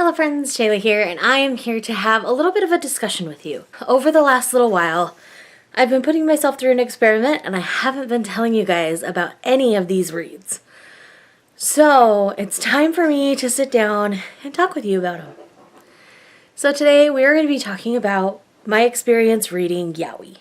Hello friends, Shayla here, and I am here to have a little bit of a discussion with you. Over the last little while, I've been putting myself through an experiment and I haven't been telling you guys about any of these reads. So it's time for me to sit down and talk with you about them. So today we are going to be talking about my experience reading Yaoi.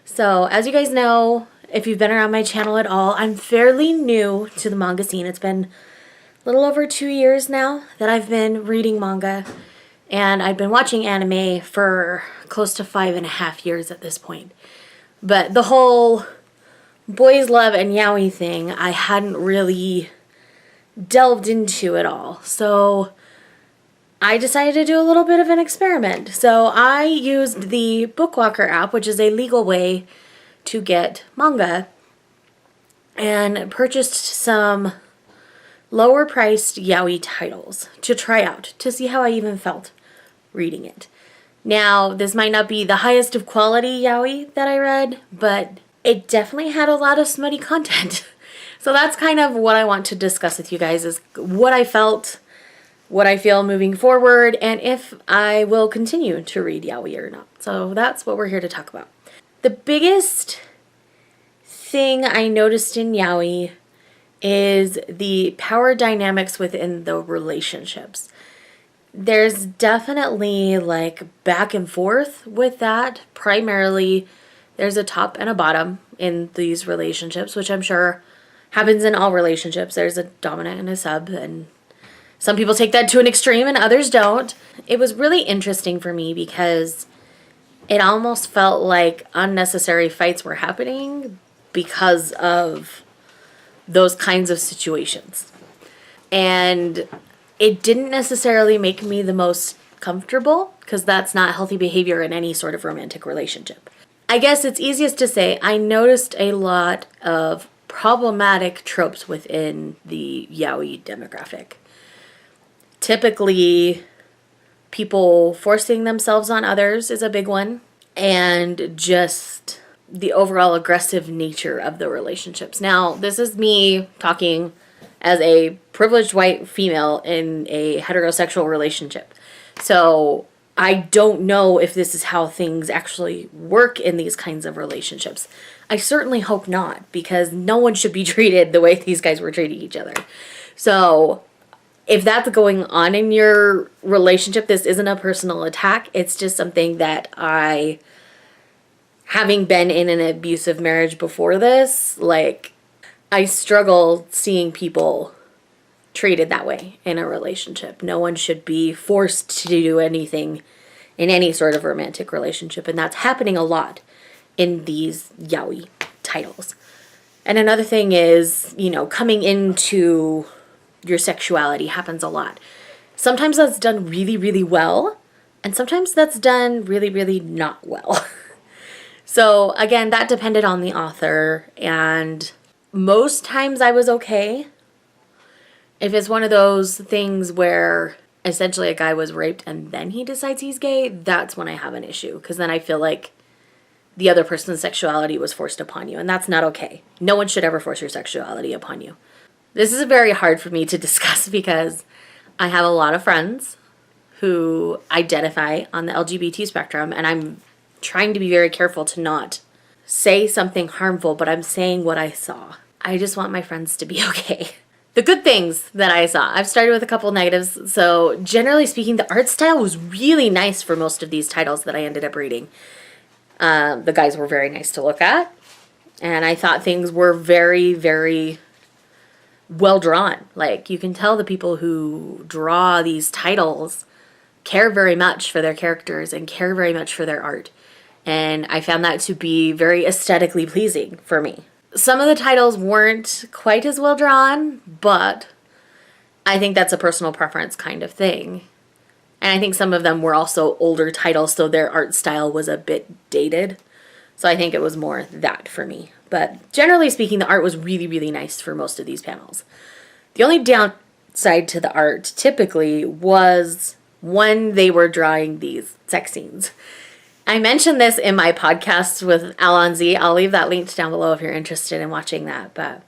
So as you guys know, if you've been around my channel at all, I'm fairly new to the manga scene. It's been a little over 2 years now that I've been reading manga, and I've been watching anime for close to 5.5 years at this point. But the whole boys love and yaoi thing, I hadn't really delved into at all. So I decided to do a little bit of an experiment. So I used the Bookwalker app, which is a legal way to get manga, and purchased some lower priced yaoi titles to try out, to see how I even felt reading it. Now, this might not be the highest of quality yaoi that I read, but it definitely had a lot of smutty content. So that's kind of what I want to discuss with you guys, is what I felt, what I feel moving forward, and if I will continue to read yaoi or not. So that's what we're here to talk about. The biggest thing I noticed in yaoi is the power dynamics within the relationships. There's definitely like back and forth with that. Primarily, there's a top and a bottom in these relationships, which I'm sure happens in all relationships. There's a dominant and a sub, and some people take that to an extreme and others don't. It was really interesting for me because it almost felt like unnecessary fights were happening because of those kinds of situations. And it didn't necessarily make me the most comfortable, because that's not healthy behavior in any sort of romantic relationship. I guess it's easiest to say I noticed a lot of problematic tropes within the yaoi demographic. Typically, people forcing themselves on others is a big one, and just the overall aggressive nature of the relationships. Now, this is me talking as a privileged white female in a heterosexual relationship. So I don't know if this is how things actually work in these kinds of relationships. I certainly hope not, because no one should be treated the way these guys were treating each other. So if that's going on in your relationship, this isn't a personal attack. It's just something that having been in an abusive marriage before this, like, I struggle seeing people treated that way in a relationship. No one should be forced to do anything in any sort of romantic relationship, and that's happening a lot in these yaoi titles. And another thing is, coming into your sexuality happens a lot. Sometimes that's done really, really well, and sometimes that's done really, really not well. So again, that depended on the author, and most times I was okay. If it's one of those things where essentially a guy was raped and then he decides he's gay, that's when I have an issue, because then I feel like the other person's sexuality was forced upon you, and that's not okay. No one should ever force your sexuality upon you. This is very hard for me to discuss because I have a lot of friends who identify on the LGBT spectrum, and I'm trying to be very careful to not say something harmful, but I'm saying what I saw. I just want my friends to be okay. The good things that I saw. I've started with a couple negatives. So generally speaking, the art style was really nice for most of these titles that I ended up reading. The guys were very nice to look at, and I thought things were very, very well drawn. Like, you can tell the people who draw these titles care very much for their characters and care very much for their art. And I found that to be very aesthetically pleasing for me. Some of the titles weren't quite as well drawn, but I think that's a personal preference kind of thing. And I think some of them were also older titles, so their art style was a bit dated. So I think it was more that for me. But generally speaking, the art was really, really nice for most of these panels. The only downside to the art typically was when they were drawing these sex scenes. I mentioned this in my podcast with Alan Z. I'll leave that linked down below if you're interested in watching that. But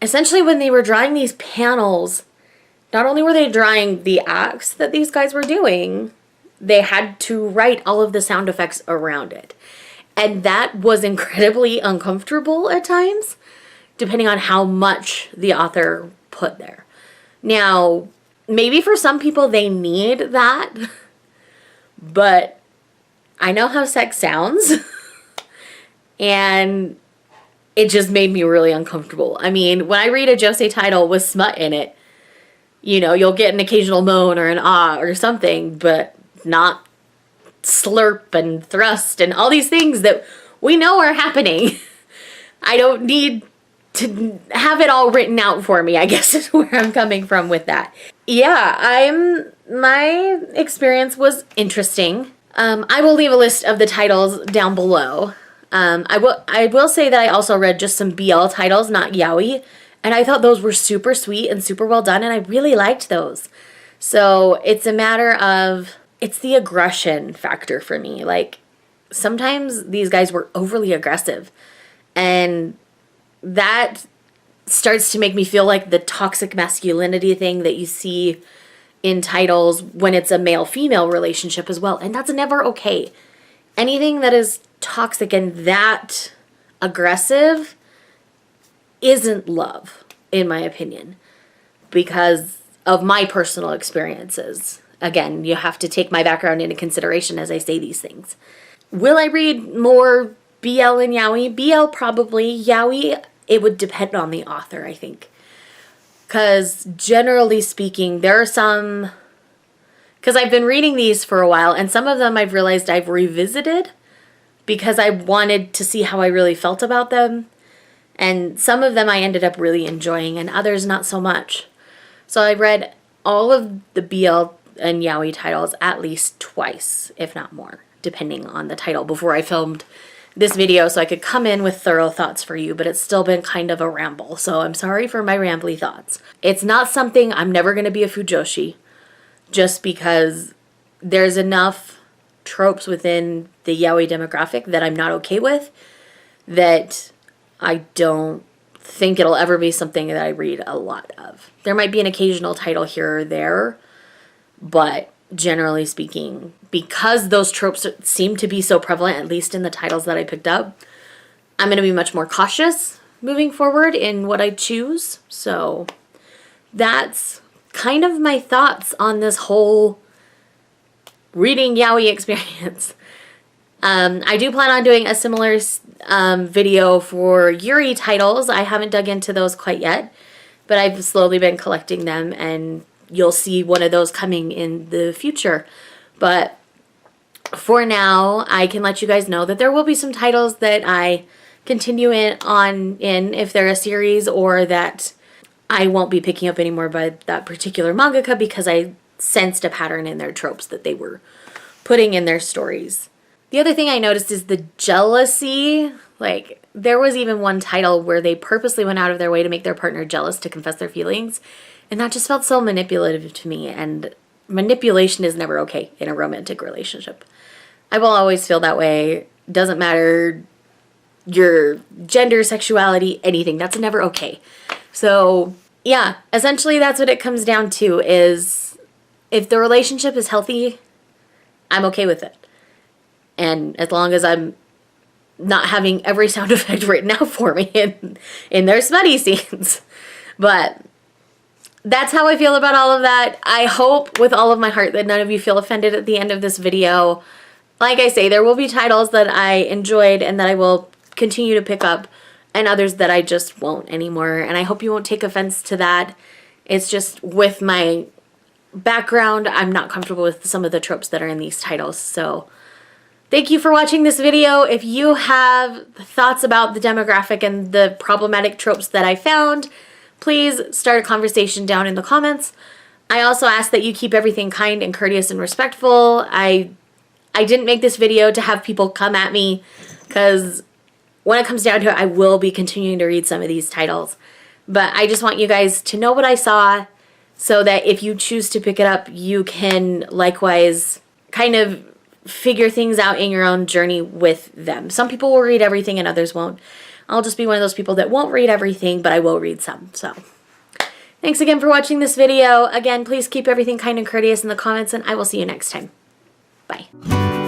essentially when they were drawing these panels, not only were they drawing the acts that these guys were doing, they had to write all of the sound effects around it. And that was incredibly uncomfortable at times, depending on how much the author put there. Now, maybe for some people they need that, but I know how sex sounds, and it just made me really uncomfortable. I mean, when I read a josei title with smut in it, you know, you'll get an occasional moan or an ah or something, but not slurp and thrust and all these things that we know are happening. I don't need to have it all written out for me, I guess is where I'm coming from with that. Yeah, my experience was interesting. I will leave a list of the titles down below. I will say that I also read just some BL titles, not yaoi, and I thought those were super sweet and super well done, and I really liked those. So it's a matter of, it's the aggression factor for me. Like, sometimes these guys were overly aggressive, and that starts to make me feel like the toxic masculinity thing that you see in titles when it's a male-female relationship as well, and that's never okay. Anything that is toxic and that aggressive isn't love, in my opinion, because of my personal experiences. Again, you have to take my background into consideration as I say these things. Will I read more BL and yaoi? BL probably. Yaoi, it would depend on the author, I think. Because generally speaking, there are some... Because I've been reading these for a while, and some of them I've realized I've revisited because I wanted to see how I really felt about them. And some of them I ended up really enjoying, and others not so much. So I read all of the BL and yaoi titles at least twice, if not more, depending on the title, before I filmed this video so I could come in with thorough thoughts for you, but it's still been kind of a ramble, so I'm sorry for my rambly thoughts. It's not something, I'm never going to be a fujoshi, just because there's enough tropes within the yaoi demographic that I'm not okay with, that I don't think it'll ever be something that I read a lot of. There might be an occasional title here or there, but generally speaking, because those tropes seem to be so prevalent, at least in the titles that I picked up, I'm going to be much more cautious moving forward in what I choose. So that's kind of my thoughts on this whole reading yaoi experience. I do plan on doing a similar video for Yuri titles. I haven't dug into those quite yet, but I've slowly been collecting them, and you'll see one of those coming in the future. But for now, I can let you guys know that there will be some titles that I continue in if they're a series, or that I won't be picking up anymore by that particular mangaka because I sensed a pattern in their tropes that they were putting in their stories. The other thing I noticed is the jealousy. Like, there was even one title where they purposely went out of their way to make their partner jealous to confess their feelings. And that just felt so manipulative to me. And manipulation is never okay in a romantic relationship. I will always feel that way. Doesn't matter your gender, sexuality, anything. That's never okay. So, yeah, essentially that's what it comes down to, is if the relationship is healthy, I'm okay with it. And as long as I'm not having every sound effect written out for me in their smutty scenes. But that's how I feel about all of that. I hope with all of my heart that none of you feel offended at the end of this video. Like I say, there will be titles that I enjoyed and that I will continue to pick up, and others that I just won't anymore. And I hope you won't take offense to that. It's just with my background, I'm not comfortable with some of the tropes that are in these titles. So thank you for watching this video. If you have thoughts about the demographic and the problematic tropes that I found, please start a conversation down in the comments. I also ask that you keep everything kind and courteous and respectful. I didn't make this video to have people come at me, because when it comes down to it, I will be continuing to read some of these titles. But I just want you guys to know what I saw, so that if you choose to pick it up, you can likewise kind of figure things out in your own journey with them. Some people will read everything and others won't. I'll just be one of those people that won't read everything, but I will read some. So Thanks again for watching this video. Again, please keep everything kind and courteous in the comments, and I will see you next time. Bye.